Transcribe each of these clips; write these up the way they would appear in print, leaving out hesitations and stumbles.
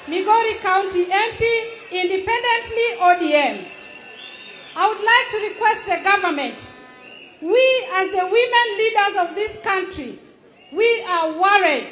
Migori County MP, independently ODM. I would like to request the government, we as the women leaders of this country, we are worried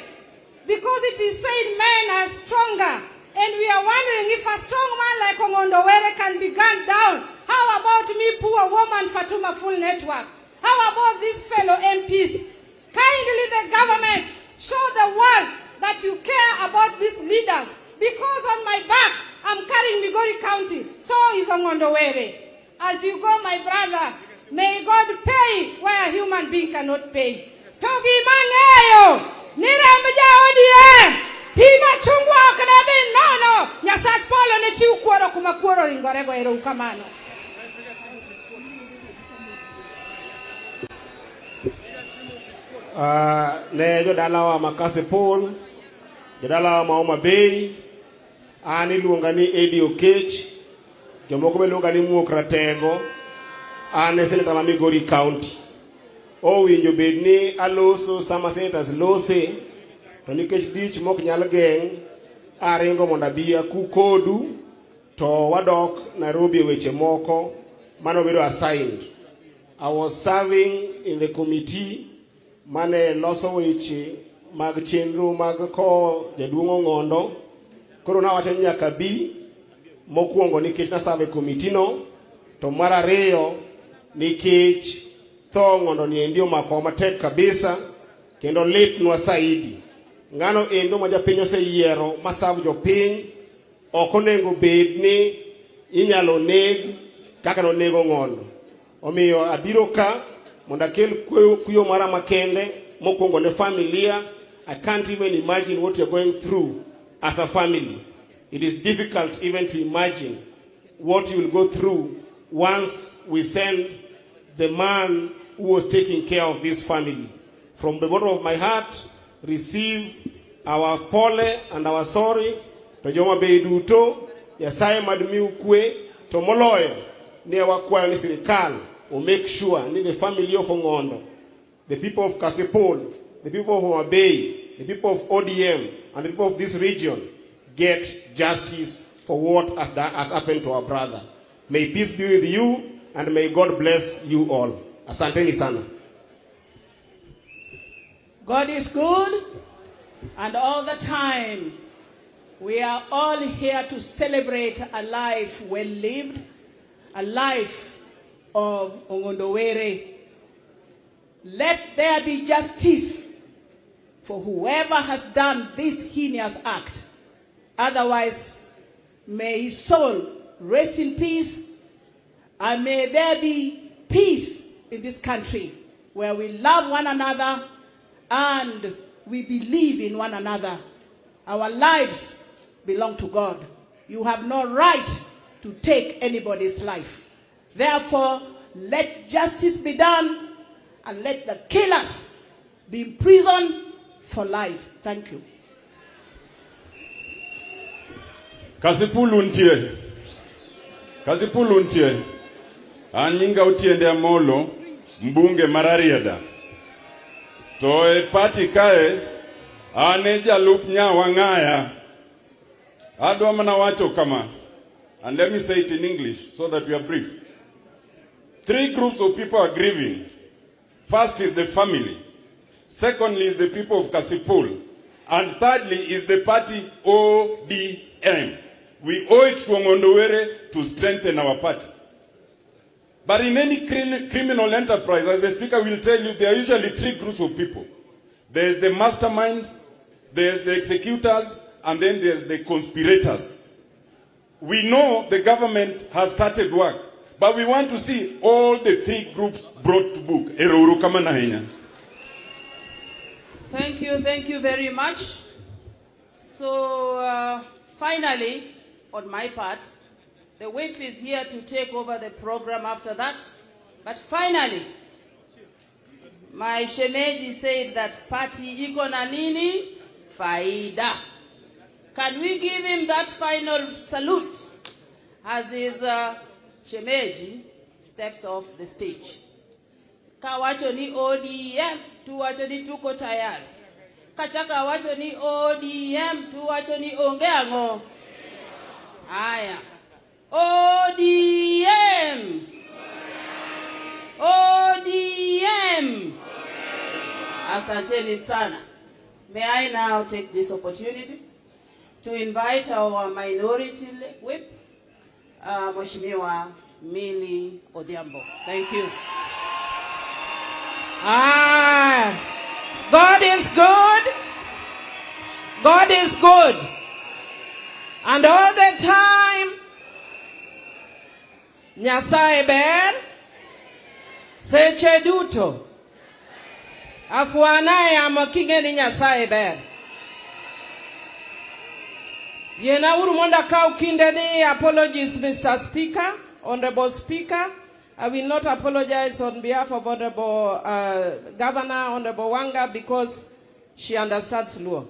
because it is said men are stronger, and we are wondering if a strong man like Ong'ondo Were can be gunned down. How about me, poor woman, Fatuma Full Network? How about these fellow MPs? Kindly the government show the world that you care about these leaders, because on my back I'm carrying Migori County, so is Ong'ondo Were. As you go, my brother, may God pay where a human being cannot pay. Togi mangeyo, niremja ODM, pima chungwa okanabi nono, nyasach polo ne chiu kuoro kumakuoro ringorego ero ukamano. Ne jodala wa Makase Paul, jodala wa Maoma Bay, ani luonga ni Eddie Okech, jomoko be luonga ni Muok Ratego, ane seneta ma Migori County. Owinjo bed ni aloso sama senators lose, to nikech dich mok nyal geng, aringo mondo abi aku kodu, to wadok Nairobi weche moko, mano bedo assigned. I was serving in the committee mane loso weche mag chenro mag ko jaduong' Ong'ondo. Koro na wacho nyaka bi mokuongo nikech na serve committee no, to mar ariyo nikech tho Ong'ondo ni endio mako matek kabisa kendo lit nwa saidi. Ngano endo ma japiny oseyiero ma serve jopiny ok onego bed ni inyalo neg kaka no nego Ong'ondo. Omiyo abiro ka mondo akel kuyo mara makende mokuongo ne familia. I can't even imagine what you're going through as a family. It is difficult even to imagine what you will go through once we send the man who was taking care of this family. From the bottom of my heart, receive our pole and our sorry. To joma be duto, Nyasaye madmi ukwe, to moloyo, ni wakwayo ni sirikal, will make sure ni the family of Ong'ondo, the people of Kasipol, the people of Maoma Bay, the people of ODM, and the people of this region get justice for what has happened to our brother. May peace be with you, and may God bless you all. Asanteni sana. God is good, and all the time we are all here to celebrate a life well lived, a life of Ong'ondo Were. Let there be justice for whoever has done this heinous act. Otherwise, may his soul rest in peace, and may there be peace in this country where we love one another and we believe in one another. Our lives belong to God. You have no right to take anybody's life. Therefore, let justice be done and let the killers be imprisoned for life. Thank you. Kasipuluntie. Anyinga utiende amolo mbunge mararieda. To e pati kae ane jalup Nyawang'aya. Adwa mana wacho kama. And let me say it in English so that we are brief. 3 groups of people are grieving. First is the family. Secondly is the people of Kasipul. And thirdly is the party ODM. We owe it to Ong'ondo Were to strengthen our party. But in any criminal enterprise, as the speaker will tell you, there are usually 3 groups of people. There's the masterminds, there's the executors, and then there's the conspirators. We know the government has started work, but we want to see all the 3 groups brought to book. Thank you very much. So finally, on my part, the whip is here to take over the program after that. But finally, my shemeji said that party iko na nini? Faida. Can we give him that final salute as his shemeji steps off the stage? Kawacho ni ODM, tuwacho ni tuko tayari. Kachaka wacho ni ODM tu wacho ni onge ang'o. Aya. ODM. ODM. Asanteni sana. May I now take this opportunity to invite our minority whip, Mheshimiwa Millie Odhiambo. Thank you. God is good. God is good. And all the time, Nyasaye ber, seche duto. Afuanaye amakinge ni Nyasaye ber. Yena uru monda kau kinde ni apologies, Mr. Speaker, Honorable Speaker. I will not apologize on behalf of Honorable Governor, Honorable Wanga, because she understands Luo.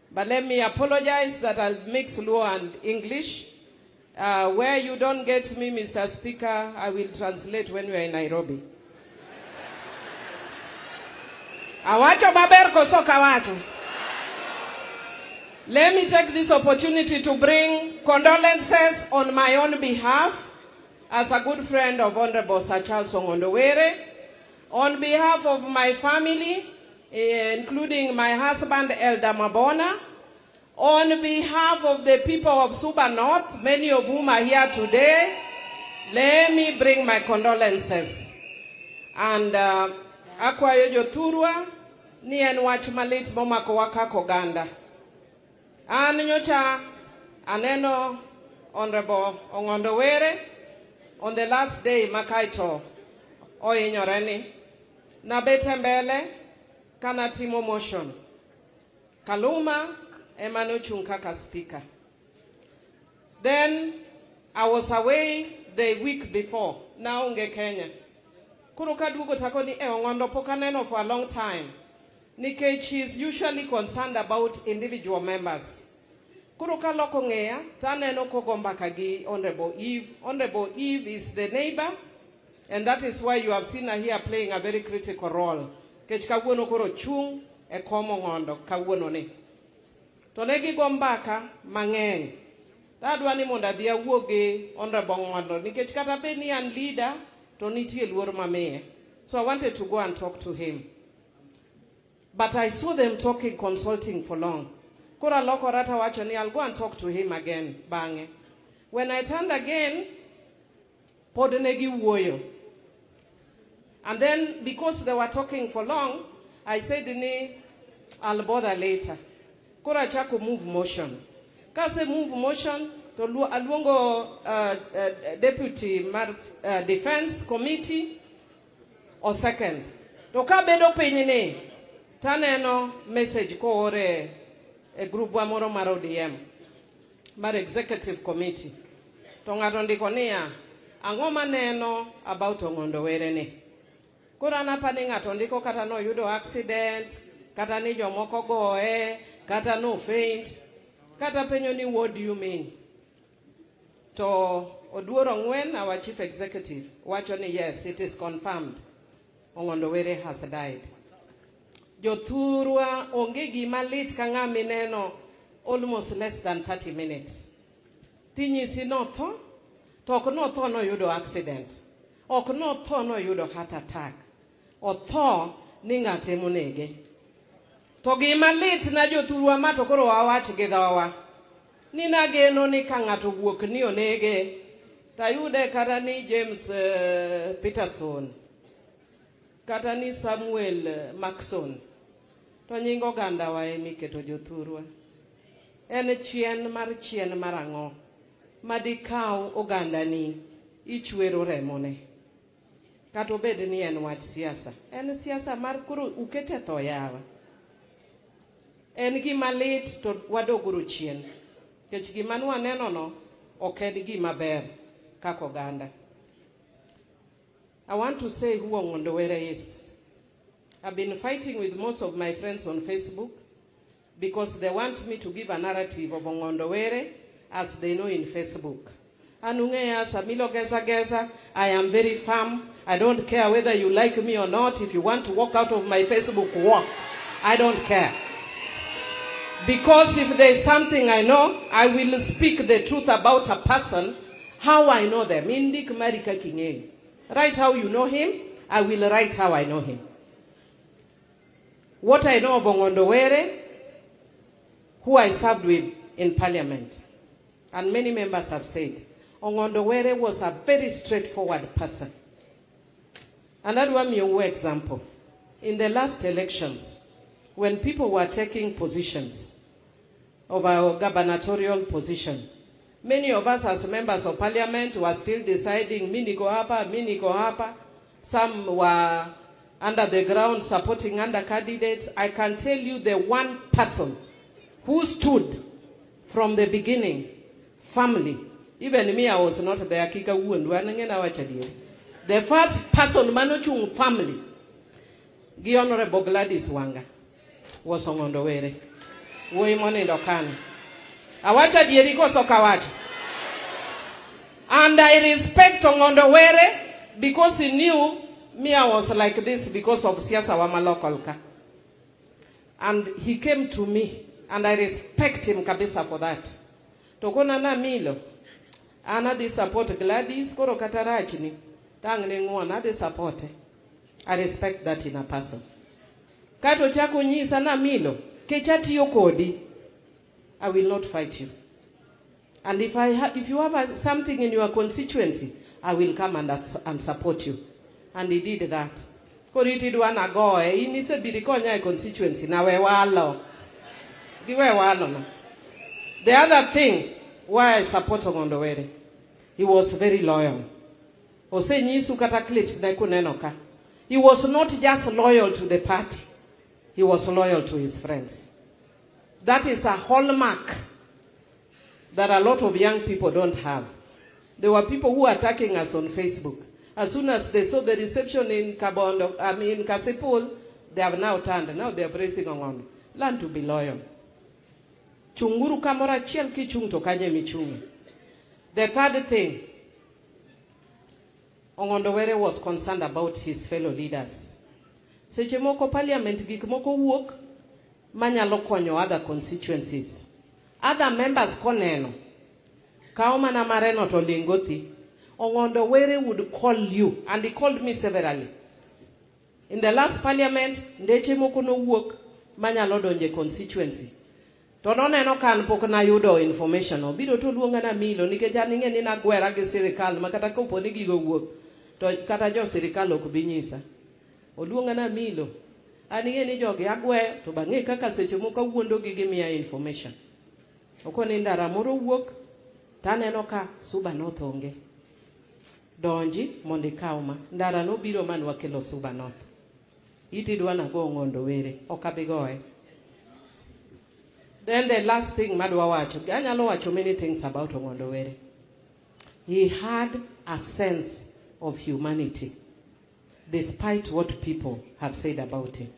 But let me apologize that I'll mix Luo and English. Where you don't get me, Mr. Speaker, I will translate when we are in Nairobi. Awacho baber koso kawacho. Let me take this opportunity to bring condolences on my own behalf as a good friend of Honorable Sir Charles Ong'ondo Were, on behalf of my family, including my husband, Elder Mabona, on behalf of the people of Suba North, many of whom are here today, let me bring my condolences. And akwayo jothurwa ni en wach malit momako wakako ganda. An nyocha aneno Honorable Ong'ondo Were on the last day makaito oinyoreni na bete mbele kana timo motion. Kaluma emano chunkaka speaker. Then I was away the week before. Now unge Kenya. Kuruka dugo takoni Ong'ondo pokaneno for a long time. Nikech she's usually concerned about individual members. Kuruka loko ngea, taneno kogomba kagi Honorable Eve. Honorable Eve is the neighbor, and that is why you have seen her here playing a very critical role. Kech kawuono koro chung e komo Ong'ondo kawuono ni. Tonegi gombaka mang'eny. Tadwa ni mondo adhi awuoge Honorable Ong'ondo nikech kata bed ni an leader to nitie luor mamiye. So I wanted to go and talk to him. But I saw them talking, consulting for long. Kura loko rata wacho ni I'll go and talk to him again, bange. When I turned again, pod negi wuoyo. And then because they were talking for long, I said ni I'll bother later. Kura chako move motion. Kase move motion, to aluongo deputy defense committee or second. To ka bedo piny ni, taneno message ko ore a group wa moro mar ODM, mar executive committee. To ng'ato ndiko niya, ang'o maneno about Ong'ondo Were ni. Koro anapani ng'ato ndiko kata no yudo accident, kata ni jomoko goye, kata no faint, kata penyo ni what do you mean? To Oduoro Ng'wen, our chief executive, wacho ni yes, it is confirmed. Ong'ondo Were has died. Jothurwa onge gima lit ka ng'ama ineno almost less than 30 minutes. Tinyisi notho, to ok notho noyudo accident. Ok notho noyudo heart attack. Otho ni ng'ate monege. To gima lit na jothurwa ma to koro wawach gi dhowa. Ni nageno ni ka ng'ato wuok ni onege, tayude kata ni James Peterson, kata ni Samuel Maxson. To nying oganda wa emiketo jothurwa. En chien mar ang'o madikaw oganda ni ichwero remone. Kata obed ni en wach siasa. En siasa mar koro ukete tho yawa. En gima lit to wadoguru chien. Kech gima nwaneno no ok en gima ber kaka oganda. I want to say who Ong'ondo Were is. I've been fighting with most of my friends on Facebook because they want me to give a narrative of Ong'ondo Were as they know in Facebook. Anungeya Samilo Geza, I am very firm. I don't care whether you like me or not. If you want to walk out of my Facebook, walk. I don't care. Because if there's something I know, I will speak the truth about a person, how I know them. Write how you know him, I will write how I know him. What I know of Ong'ondo Were, who I served with in parliament, and many members have said, Ong'ondo Were was a very straightforward person. Another one, your example. In the last elections, when people were taking positions of our gubernatorial position, many of us as members of parliament were still deciding, mini go hapa. Some were under the ground supporting under candidates. I can tell you the one person who stood from the beginning, family. Even me, I was not there. The first person, Manuchung family, the Honorable Gladys Wanga, was Ong'ondo Were. Woimone Dokani. Awacha dieriko sokawacha. And I respect Ong'ondo Were because he knew me, I was like this because of Siasa Wama Lokalka. And he came to me, and I respect him kabisa for that. Tokona na milo. Ana di support Gladys, koro katarachini. Tangne ngwana di support. I respect that in a person. Kato chako nyisa na milo. Kechati yokodi. I will not fight you. And if you have something in your constituency, I will come and support you. And he did that. Koriti duana go ini se birikonya constituency na we walo. Giwe walo na. The other thing why I support Ong'ondo Were, he was very loyal. Ose nyisu kata clips na kunenoka. He was not just loyal to the party. He was loyal to his friends. That is a hallmark that a lot of young people don't have. There were people who were attacking us on Facebook. As soon as they saw the reception in Kasipul, they have now turned. Now they are praising Ong'ondo. Learn to be loyal. Chunguru kamora chiel ki chung to kanye michungi. The third thing, Ong'ondo Were was concerned about his fellow leaders. Seche moko parliament gik moko wuok manyalo konyo other constituencies. Other members koneno. Kaoma mareno to lingoti. Ong'ondo Were would call you, and he called me severally. In the last parliament, ndeche moko no wuok manyalo donje constituency. To noneno kan pok na yudo information. Biro to luonga na milo nikech an ing'e ni nagwera gi sirikal makata kopo ni gigo wuok to kata jo sirikal ok bi nyisa. Oluonga na milo. An ing'e ni jogi agweyo to bang'e kaka seche moko wuondo gi gimiya information. Okoni ndara moro wuok taneno ka Suba North onge. Donji mondi kauma. Ndara no biro man wakelo Suba North. Iti dwana go Ong'ondo Were. Okabigoe. Then the last thing madwa wacho. Anyalo wacho many things about Ong'ondo Were. He had a sense of humanity, despite what people have said about him.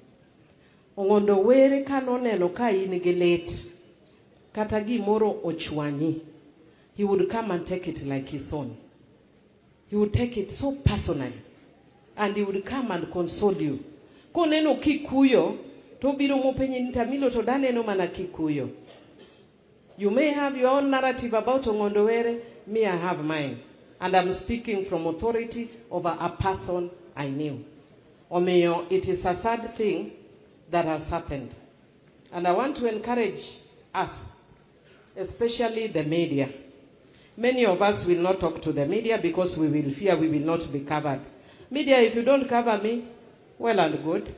Ong'ondo Were kanoneno ka in gi lit, kata gimoro ochwanyi, he would come and take it like his own. He would take it so personally, and he would come and console you. Koneno kikuyo, to biro mopenyi nitamilo to daneno mana kikuyo. You may have your own narrative about Ong'ondo Were, me I have mine. And I'm speaking from authority over a person I knew. Omeyo, it is a sad thing that has happened. And I want to encourage us, especially the media. Many of us will not talk to the media because we will fear we will not be covered. Media, if you don't cover me, well and good.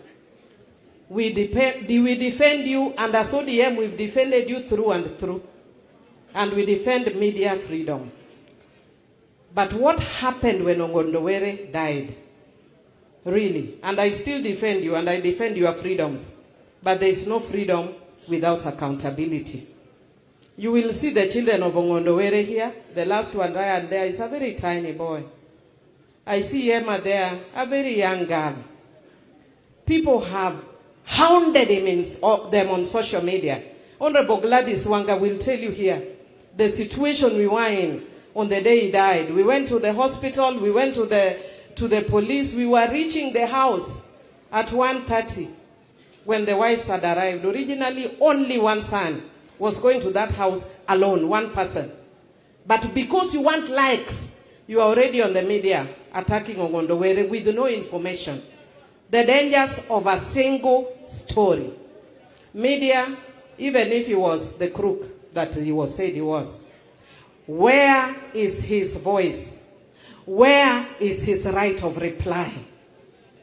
We defend you, and as ODM, we've defended you through and through. And we defend media freedom. But what happened when Ong'ondo Were died? Really. And I still defend you, and I defend your freedoms. But there is no freedom without accountability. You will see the children of Ong'ondo Were here. The last one, Ryan, there is a very tiny boy. I see Emma there, a very young girl. People have hounded them on social media. Honorable Gladys Wanga will tell you here the situation we were in on the day he died. We went to the hospital, we went to the police, we were reaching the house at 1:30. when the wives had arrived. Originally, only one son was going to that house alone, one person. But because you want likes, you are already on the media attacking Ong'ondo Were with no information. The dangers of a single story. Media, even if he was the crook that he was said he was, where is his voice? Where is his right of reply?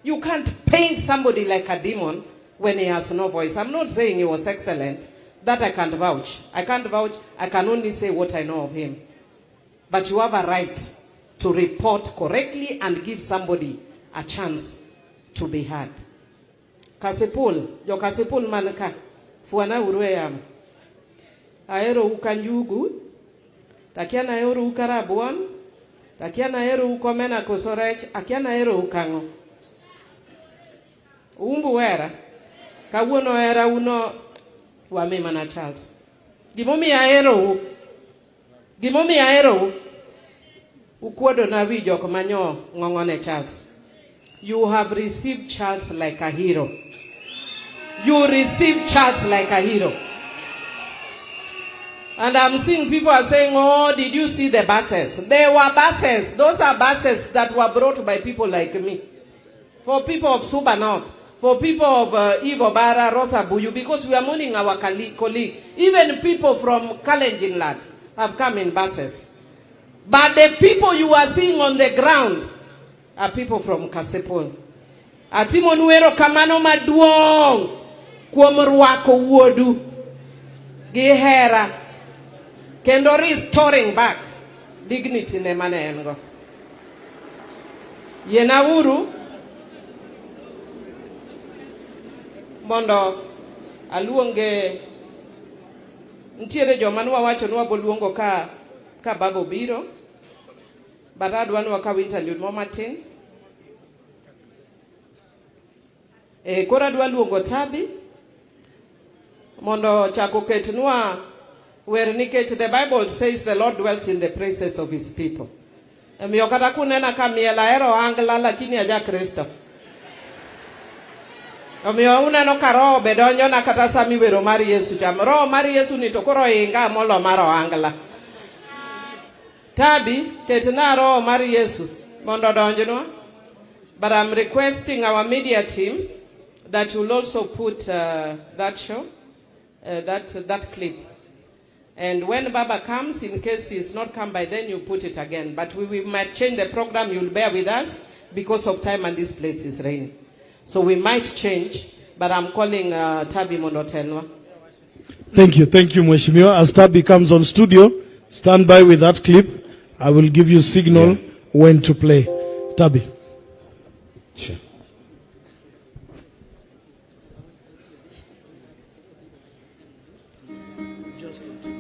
You can't paint somebody like a demon when he has no voice. I'm not saying he was excellent. That I can't vouch. I can't vouch. I can only say what I know of him. But you have a right to report correctly and give somebody a chance to be heard. Kasipul, yo kasipul manaka, fuana urueyam. Aero ukanjugu, takiana aero ukarabuan, takiana aero ukomena kosorech, akiana aero ukango. Umbu wera, kawuno era uno wamema na Charles. Gimomi aero ukwodo na wijo komanyo ngongone Charles. You have received Charles like a hero. You received Charles like a hero. And I'm seeing people are saying, oh, did you see the buses? There were buses. Those are buses that were brought by people like me. For people of Suba North. For people of Ivo Bara, Rosa Buyu, because we are mourning our colleague. Even people from Kalenjin land have come in buses. But the people you are seeing on the ground are people from Kasipul. Atimonuero kamano maduong kuomruako wuodu gihera kendo restoring back dignity ne mane engo. Yenauru mondo aluonge ntiere joma nwa wacho nwa boluongo ka babo biro baradwa nwa ka interlude mo matin kora dwa luongo Tabi mondo chako ketnwa wer nikech the Bible says the Lord dwells in the praises of his people. Emiyo kata kunena ka miela ero angla lakini aja Kristo. Omiyo uneno ka roho bedonjo na kata sami wero mar Yesu cham. Roho mar Yesu ni to koro inga molo mar oangla. Tabi, ketna roho mar Yesu mondo donjnwa. But I'm requesting our media team that will also put that show, that clip. And when Baba comes, in case he's not come by then, you put it again. But we might change the program. You'll bear with us because of time and this place is raining. So we might change, but I'm calling Tabi Mondotelwa. Thank you, Mheshimiwa. As Tabi comes on studio, stand by with that clip. I will give you signal when to play. Tabi. Sure. Just continue.